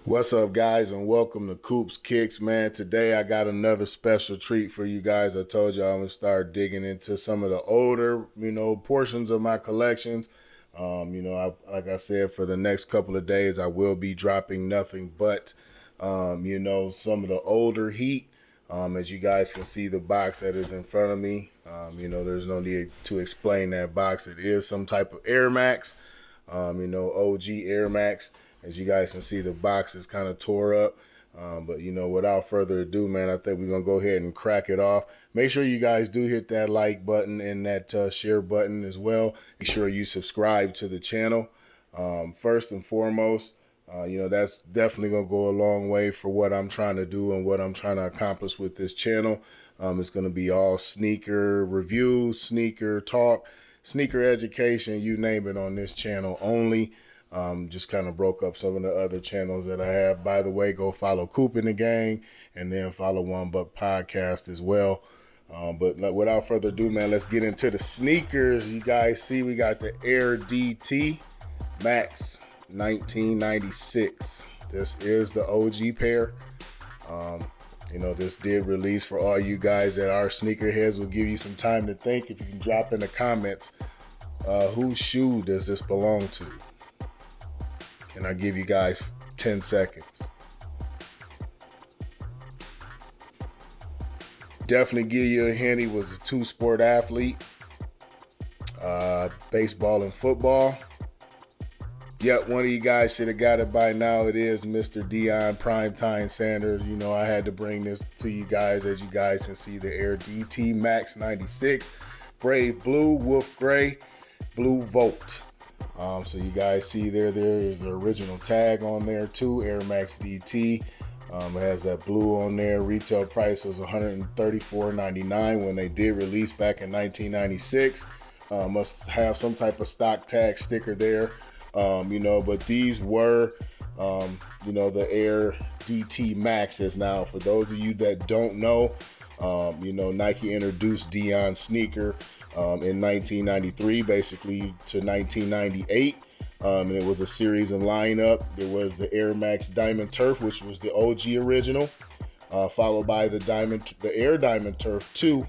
What's up, guys, and welcome to Coops Kicks, man. Today I got another special treat for you guys. I told you I'm gonna start digging into some of the older, portions of my collections. Like I said, for the next couple of days, I will be dropping nothing but, some of the older heat. As you guys can see, the box that is in front of me. There's no need to explain that box. It is some type of Air Max. OG Air Max. As you guys can see, the box is kind of tore up. But without further ado, man, I think we're going to go ahead and crack it off. Make sure you guys do hit that like button and that share button as well. Make sure you subscribe to the channel. First and foremost, that's definitely going to go a long way for what I'm trying to do and what I'm trying to accomplish with this channel. It's going to be all sneaker reviews, sneaker talk, sneaker education, you name it, on this channel only. Just kind of broke up some of the other channels that I have. By the way, go follow Coop in the Gang and then follow One Buck Podcast as well. But without further ado, man, let's get into the sneakers. You guys see we got the Air DT Max 1996. This is the OG pair. This did release for all you guys that are sneakerheads. Will give you some time to think. If you can drop in the comments, whose shoe does this belong to? And I'll give you guys 10 seconds. Definitely give you a hint. He was a two-sport athlete. Baseball and football. Yep, one of you guys should have got it by now. It is Mr. Deion Primetime Sanders. I had to bring this to you guys. As you guys can see, the Air DT Max 96. Brave Blue, Wolf Gray, Blue Volt. So you guys see there is the original tag on there too, Air Max DT. It has that blue on there. Retail price was $134.99 when they did release back in 1996. Must have some type of stock tag sticker there. But these were, the Air DT Maxes. Now, for those of you that don't know, Nike introduced Deion sneaker in 1993, basically to 1998. And it was a series of lineup. There was the Air Max Diamond Turf, which was the OG original, followed by the Air Diamond Turf 2.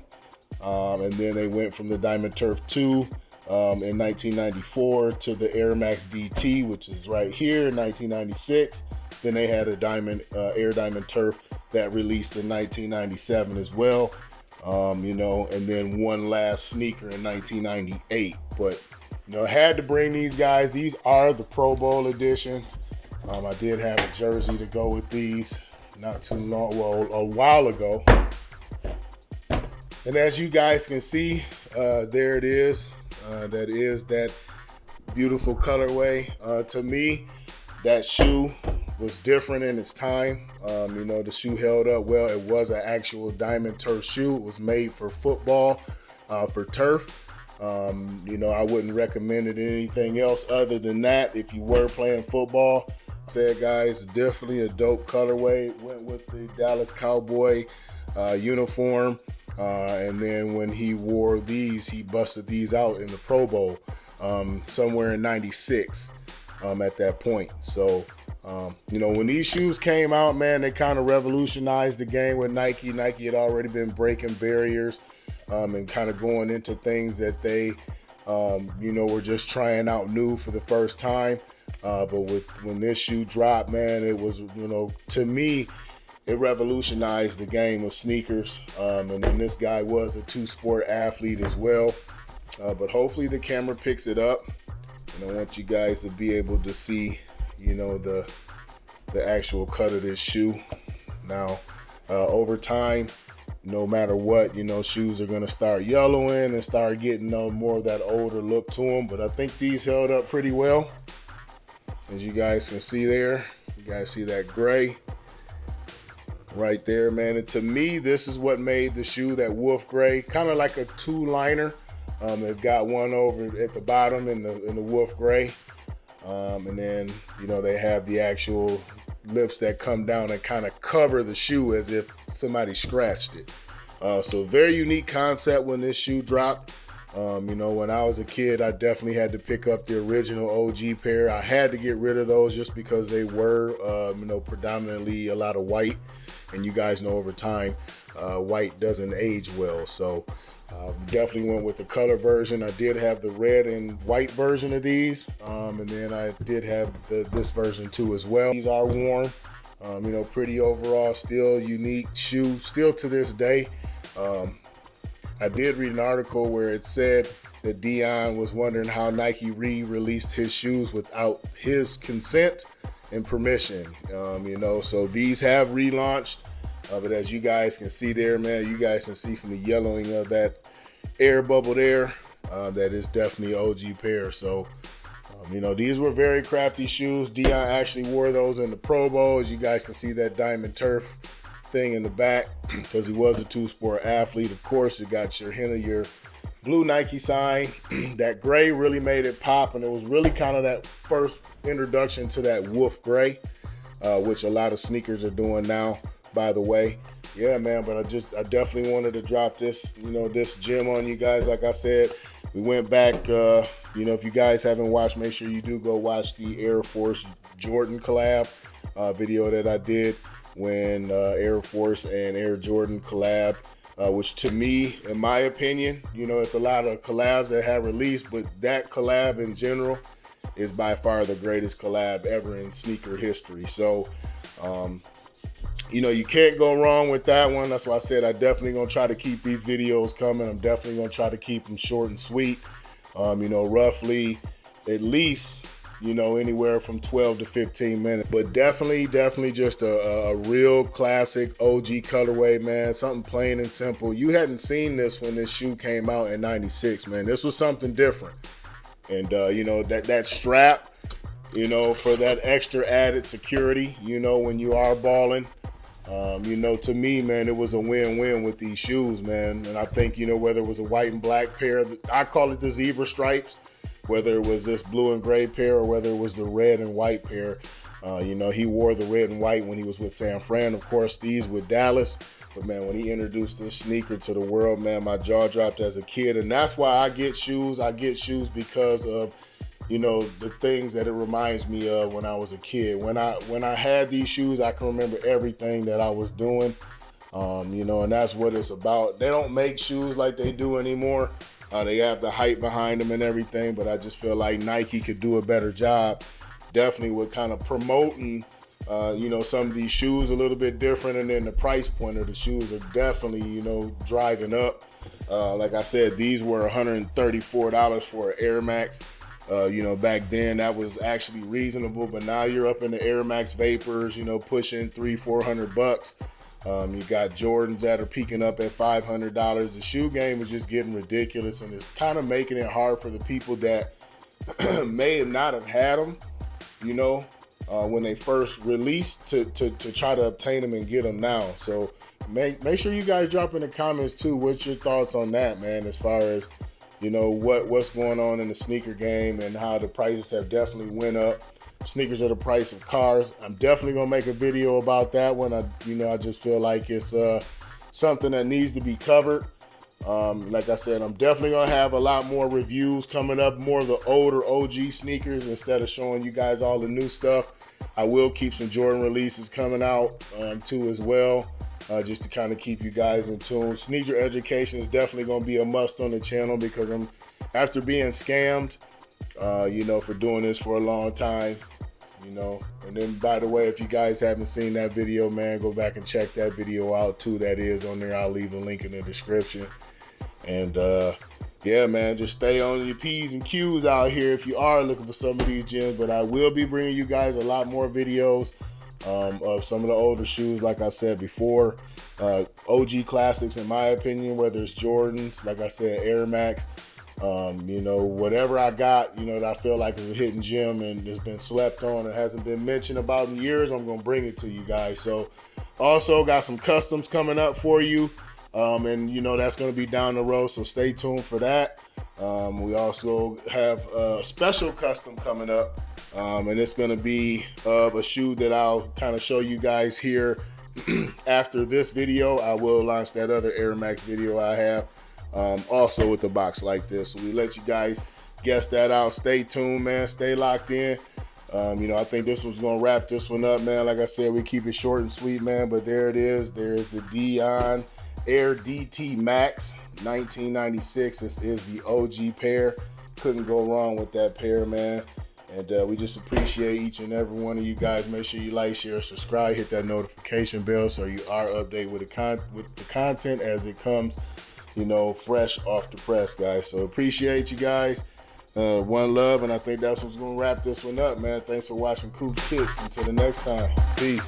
And then they went from the Diamond Turf 2 in 1994 to the Air Max DT, which is right here in 1996. Then they had a Air Diamond Turf that released in 1997 as well. And then one last sneaker in 1998. But, I had to bring these guys. These are the Pro Bowl editions. I did have a jersey to go with these not too long, a while ago. And as you guys can see, there it is. That is that beautiful colorway. To me, that shoe was different in its time. The shoe held up well. It was an actual Diamond Turf shoe. It was made for football, for turf. I wouldn't recommend it anything else other than that if you were playing football. Said, guys, definitely a dope colorway. Went with the Dallas Cowboy uniform. And then when he wore these, he busted these out in the Pro Bowl somewhere in 96 at that point. So, when these shoes came out, man, they kind of revolutionized the game with Nike. Nike had already been breaking barriers and kind of going into things that they, were just trying out new for the first time. But when this shoe dropped, man, it was, to me, it revolutionized the game of sneakers. And then this guy was a two-sport athlete as well. But hopefully the camera picks it up. And I want you guys to be able to see, the actual cut of this shoe. Now, over time, no matter what, shoes are going to start yellowing and start getting more of that older look to them. But I think these held up pretty well. As you guys can see there, you guys see that gray right there, man. And to me, this is what made the shoe, that wolf gray, kind of like a two-liner. They've got one over at the bottom in the wolf gray. And then, they have the actual lips that come down and kind of cover the shoe as if somebody scratched it. So very unique concept when this shoe dropped. You know, when I was a kid, I definitely had to pick up the original OG pair. I had to get rid of those just because they were, you know, predominantly a lot of white. And you guys know over time, white doesn't age well. So definitely went with the color version. I did have the red and white version of these. And then I did have this version too as well. These are worn, you know, pretty overall, still unique shoe, still to this day. I did read an article where it said that Deion was wondering how Nike re-released his shoes without his consent and permission. You know, so these have relaunched, but as you guys can see there, man, you guys can see from the yellowing of that air bubble there, that is definitely OG pair. So, you know, these were very crafty shoes. Deion actually wore those in the Pro Bowl. As you guys can see that diamond turf thing in the back, because he was a two-sport athlete. Of course, you got your hint of your blue Nike sign. That gray really made it pop, and it was really kind of that first introduction to that wolf gray, which a lot of sneakers are doing now, by the way. Yeah, man, but I definitely wanted to drop this, you know, this gem on you guys. Like I said, we went back, you know, if you guys haven't watched, make sure you do go watch the Air Force Jordan collab video that I did when Air Force and Air Jordan collab, which to me, in my opinion, you know, it's a lot of collabs that have released, but that collab in general is by far the greatest collab ever in sneaker history. So, you know, you can't go wrong with that one. That's why I said I definitely gonna try to keep these videos coming. I'm definitely gonna try to keep them short and sweet. You know, roughly at least, you know, anywhere from 12 to 15 minutes. But definitely just a real classic OG colorway, man. Something plain and simple. You hadn't seen this when this shoe came out in '96, man. This was something different. And, you know, that strap, you know, for that extra added security, you know, when you are balling. You know, to me, man, it was a win-win with these shoes, man. And I think, you know, whether it was a white and black pair, I call it the zebra stripes, whether it was this blue and gray pair or whether it was the red and white pair. You know, he wore the red and white when he was with San Fran, of course, these with Dallas. But, man, when he introduced this sneaker to the world, man, my jaw dropped as a kid. And that's why I get shoes. I get shoes because of, you know, the things that it reminds me of when I was a kid. When I had these shoes, I can remember everything that I was doing. You know, and that's what it's about. They don't make shoes like they do anymore. They have the hype behind them and everything, but I just feel like Nike could do a better job, definitely with kind of promoting, you know, some of these shoes a little bit different, and then the price point of the shoes are definitely, you know, driving up. Like I said, these were $134 for an Air Max. You know, back then that was actually reasonable, but now you're up in the Air Max Vapors, you know, pushing $300-400. You got Jordans that are peaking up at $500. The shoe game is just getting ridiculous, and it's kind of making it hard for the people that may not have had them, you know, when they first released to try to obtain them and get them now. So make sure you guys drop in the comments too. What's your thoughts on that, man, as far as, you know, what's going on in the sneaker game and how the prices have definitely went up. Sneakers are the price of cars. I'm definitely gonna make a video about that one. I just feel like it's something that needs to be covered. Like I said, I'm definitely gonna have a lot more reviews coming up, more of the older OG sneakers instead of showing you guys all the new stuff. I will keep some Jordan releases coming out too as well, just to kind of keep you guys in tune. Sneaker education is definitely gonna be a must on the channel because I'm, after being scammed, you know, for doing this for a long time, you know. And then, by the way, if you guys haven't seen that video, man, go back and check that video out too. That is on there. I'll leave a link in the description. And yeah, man, just stay on your P's and Q's out here if you are looking for some of these gems. But I will be bringing you guys a lot more videos of some of the older shoes, like I said before. OG classics, in my opinion, whether it's Jordans, like I said, Air Max, you know, whatever I got, you know, that I feel like is a hidden gem and has been slept on and hasn't been mentioned about in years, I'm going to bring it to you guys. So also got some customs coming up for you. And, you know, that's going to be down the road, so stay tuned for that. We also have a special custom coming up, and it's going to be of a shoe that I'll kind of show you guys here after this video. I will launch that other Air Max video I have also with the box like this. So we let you guys guess that out. Stay tuned, man. Stay locked in. I think this was going to wrap this one up, man. Like I said, we keep it short and sweet, man. But there it is. There's the Deion Air DT Max 1996. This is the OG pair. Couldn't go wrong with that pair, man. And we just appreciate each and every one of you guys. Make sure you like, share, subscribe, hit that notification bell so you are updated with the content as it comes, fresh off the press, guys. So appreciate you guys. One love, and I think that's what's going to wrap this one up, man. Thanks for watching Coop Kicks. Until the next time, peace.